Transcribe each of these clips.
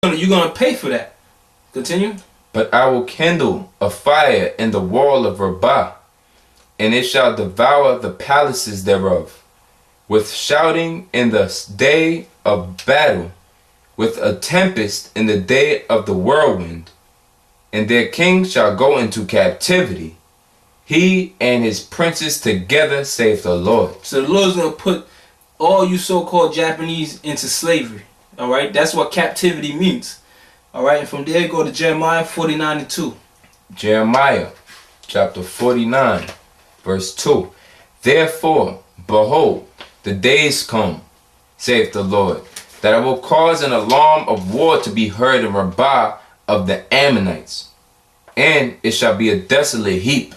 You're gonna pay for that. Continue. But I will kindle a fire in the wall of Rabbah, and it shall devour the palaces thereof, with shouting in the day of battle, with a tempest in the day of the whirlwind. And their king shall go into captivity, he and his princes together, saith the Lord. So the Lord's going to put all you so-called Japanese into slavery. Alright? That's what captivity means. Alright? And from there, go to Jeremiah 49:2. Jeremiah chapter 49, verse 2. Therefore, behold, the days come, saith the Lord, that I will cause an alarm of war to be heard in Rabbah of the Ammonites, and it shall be a desolate heap,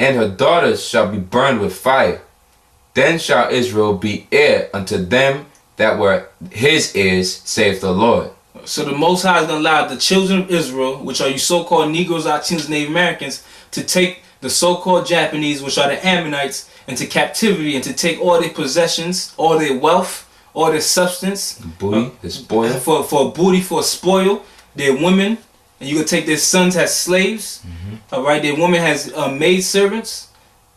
and her daughters shall be burned with fire. Then shall Israel be heir unto them that were his heirs, saith the Lord. So the Most High is going to allow the children of Israel, which are you so-called Negroes, Latinos, Native Americans, to take the so-called Japanese, which are the Ammonites, into captivity, and to take all their possessions, all their wealth, all their substance, Booty, the spoil. for booty, for a spoil, their women, and you're going to take their sons as slaves. Alright, their women has maid servants.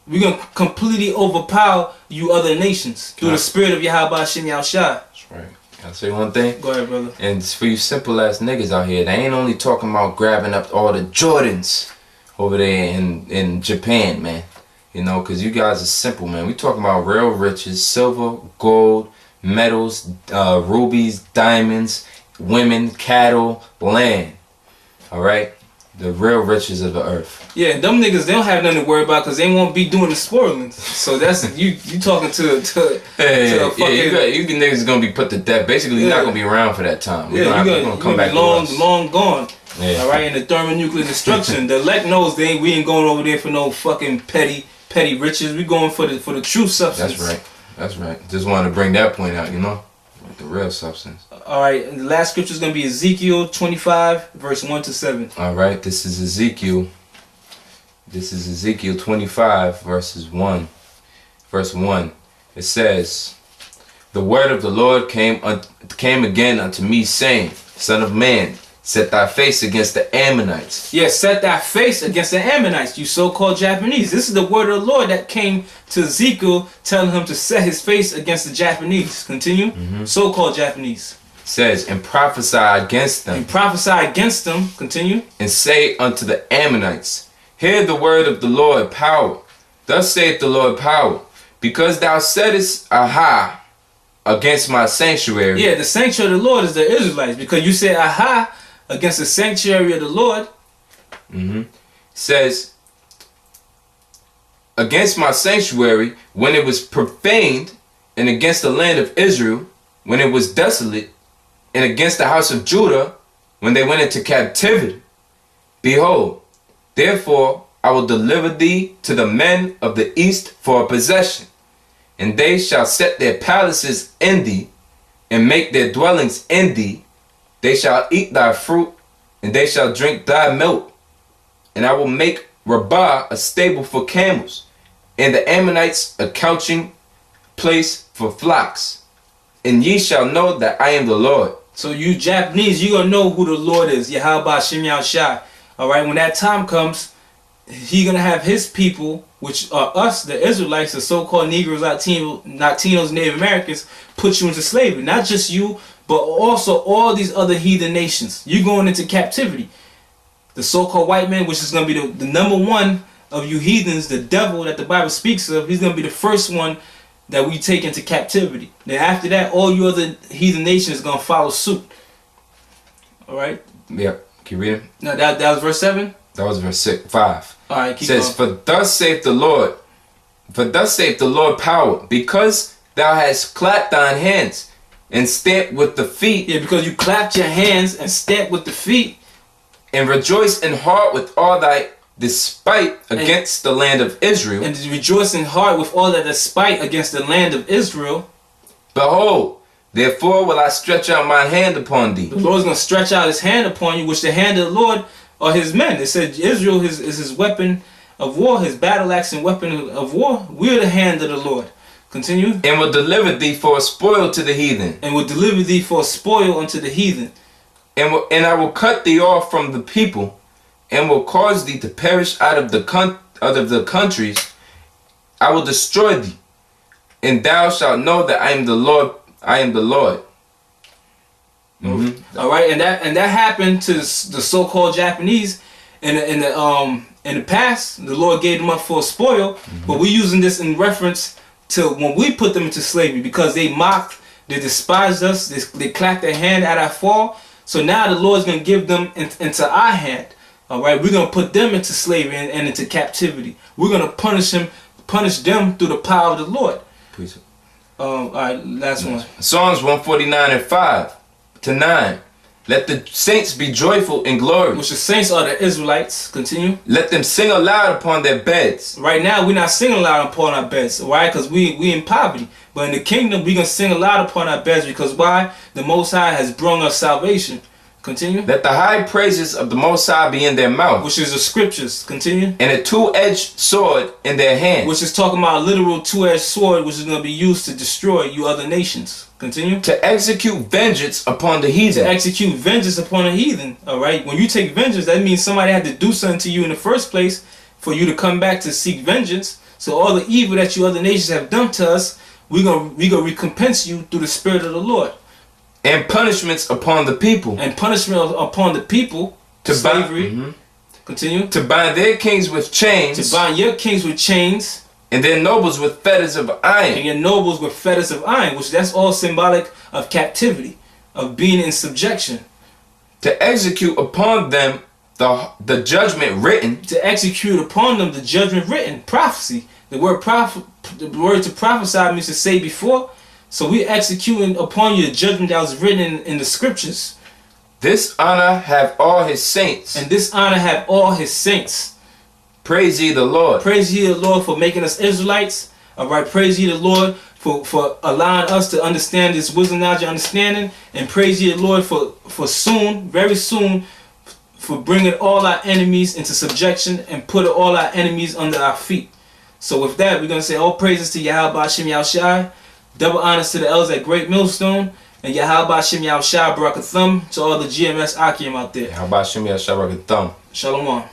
We're going to completely overpower you other nations through the spirit of Yahweh Shem Yahushua. That's right. Can I say one thing? Go ahead, brother. And it's for you simple ass niggas out here, they ain't only talking about grabbing up all the Jordans over there in Japan, man. You know, because you guys are simple, man. We talking about real riches, silver, gold, metals, rubies, diamonds, women, cattle, land. Alright? The real riches of the earth. Yeah, them niggas, they don't have nothing to worry about because they won't be doing the spoilings. So that's you talking to a fucking... you niggas gonna be put to death. Basically, you're not gonna be around for that time. We're gonna come back long gone. Yeah. Alright, in the thermonuclear destruction. The elect knows we ain't going over there for no fucking petty riches. We going for the true substance. That's right. Just wanted to bring that point out, you know? Like the real substance. Alright, and the last scripture is going to be Ezekiel 25, verse 1-7. Alright, this is Ezekiel. This is Ezekiel 25, verse 1. It says, the word of the Lord came again unto me, saying, Son of man, set thy face against the Ammonites. Yes, set thy face against the Ammonites, you so-called Japanese. This is the word of the Lord that came to Ezekiel, telling him to set his face against the Japanese. Continue. So-called Japanese. Says, and prophesy against them. And prophesy against them. Continue. And say unto the Ammonites, hear the word of the Lord power. Thus saith the Lord power, because thou settest aha against my sanctuary. Yeah, the sanctuary of the Lord is the Israelites, because you said aha against the sanctuary of the Lord. Says, against my sanctuary when it was profaned, and against the land of Israel when it was desolate, and against the house of Judah when they went into captivity. Behold, therefore I will deliver thee to the men of the east for a possession, and they shall set their palaces in thee, and make their dwellings in thee. They shall eat thy fruit, and they shall drink thy milk. And I will make Rabbah a stable for camels, and the Ammonites a couching place for flocks. And ye shall know that I am the Lord. So you Japanese, you gonna know who the Lord is, Yahweh Shem Yahushua. Alright, when that time comes, he gonna have his people, which are us, the Israelites, the so-called Negroes, Latinos, Native Americans, put you into slavery. Not just you, but also all these other heathen nations. You're going into captivity. The so-called white man, which is going to be the number one of you heathens, the devil that the Bible speaks of, he's going to be the first one that we take into captivity. Then after that, all you other heathen nations are going to follow suit. Alright? Yep. Keep reading. No, that was verse 7? That was verse 5. Alright, keep says, going. For thus saith the Lord power, because thou hast clapped thine hands, and stamped with the feet. Yeah, because you clapped your hands and stamped with the feet. And rejoiced in heart with all thy despite against the land of Israel. And rejoice in heart with all that despite against the land of Israel. Behold, therefore will I stretch out my hand upon thee. The Lord is going to stretch out his hand upon you, which the hand of the Lord are his men. It said Israel is his weapon of war, his battle axe and weapon of war. We are the hand of the Lord. Continue. And will deliver thee for a spoil to the heathen. And will deliver thee for a spoil unto the heathen. and I will cut thee off from the people, and will cause thee to perish out of the countries. I will destroy thee, and thou shalt know that I am the Lord. I am the Lord. Mm-hmm. All right, and that happened to the so-called Japanese in the past. The Lord gave them up for a spoil, but we're using this in reference to when we put them into slavery, because they mocked, they despised us, they clapped their hand at our fall. So now the Lord's going to give them into our hand. All right, we're going to put them into slavery and into captivity. We're going to punish them through the power of the Lord. Please. All right, last one. Psalms 149:5-9. Let the saints be joyful in glory. Which the saints are the Israelites. Continue. Let them sing aloud upon their beds. Right now, we're not singing aloud upon our beds. Why? Because we in poverty. But in the kingdom, we're going to sing aloud upon our beds. Because why? The Most High has brought us salvation. Continue. Let the high praises of the Most High be in their mouth. Which is the scriptures. Continue. And a two-edged sword in their hand. Which is talking about a literal two-edged sword, which is going to be used to destroy you other nations. Continue. To execute vengeance upon the heathen. To execute vengeance upon the heathen. Alright. When you take vengeance, that means somebody had to do something to you in the first place for you to come back to seek vengeance. So all the evil that you other nations have done to us, we're gonna recompense you through the Spirit of the Lord. And punishments upon the people. And punishment upon the people. To slavery. Continue. To bind their kings with chains. To bind your kings with chains. And their nobles with fetters of iron. And your nobles with fetters of iron. Which that's all symbolic of captivity. Of being in subjection. To execute upon them the judgment written. To execute upon them the judgment written. Prophecy. The word to prophesy means to say before. So we're executing upon you the judgment that was written in the scriptures. This honor have all his saints. And this honor have all his saints. Praise ye the Lord. Praise ye the Lord for making us Israelites. Alright, praise ye the Lord for allowing us to understand this wisdom, knowledge, and understanding. And praise ye the Lord for soon, very soon, for bringing all our enemies into subjection and putting all our enemies under our feet. So with that, we're going to say all praises to Yahweh Shem Yahushai. Double honors to the elders at Great Millstone. And Yahweh Shem Yahushai Barakathum to all the GMS Akim out there. Yahweh Shem Yahushai Barakathum. Shalom.